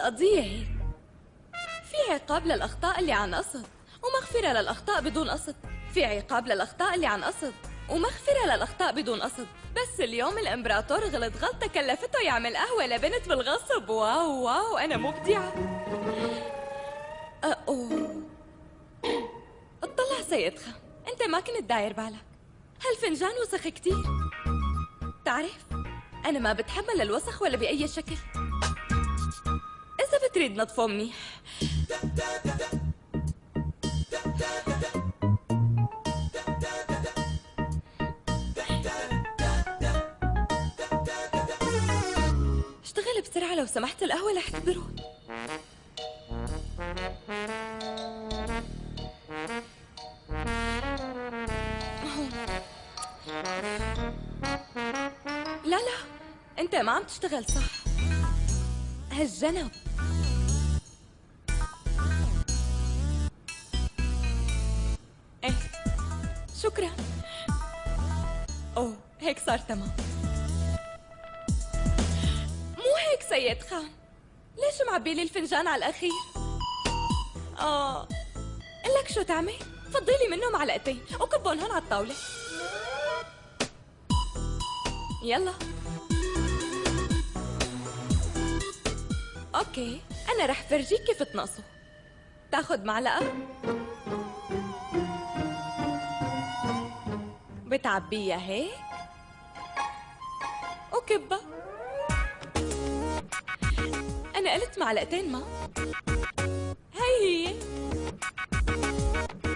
القضية هيك، في عقاب للأخطاء اللي عن قصد ومغفرة للأخطاء بدون قصد، في عقاب للأخطاء اللي عن قصد ومغفرة للأخطاء بدون قصد. بس اليوم الإمبراطور غلط غلطة كلفته يعمل قهوة لبنت بالغصب. واو واو، أنا مبدعة. أوه، اطلع سيد خان، أنت ما كنت داير بالك هالفنجان وسخ كتير. تعرف أنا ما بتحمل الوسخ ولا بأي شكل. إذا بتريد نطفه منيح. اشتغل بسرعة لو سمحت، القهوة رح تبرد. لا لا، انت ما عم تشتغل صح. هالجنب. ايه شكرا. اوه هيك صار تمام. مو هيك سيد خان، ليش معبي لي الفنجان على الاخير؟ قلك شو تعمل؟ فضيلي منه معلقتين وكبهم هون على الطاولة. يلا. اوكي، انا رح فرجيك كيف تنقصه. تاخد معلقة بتعبيها هيك وكبها. انا قلت معلقتين ما. هي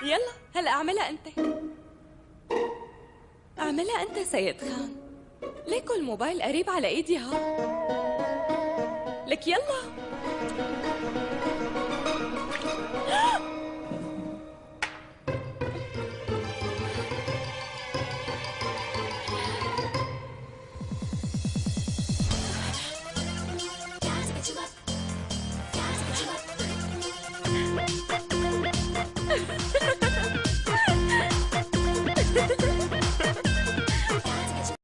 يلا هلا اعملها انت. اعملها انت سيد خان، ليكو الموبايل قريب على ايدي ها. لك يلا.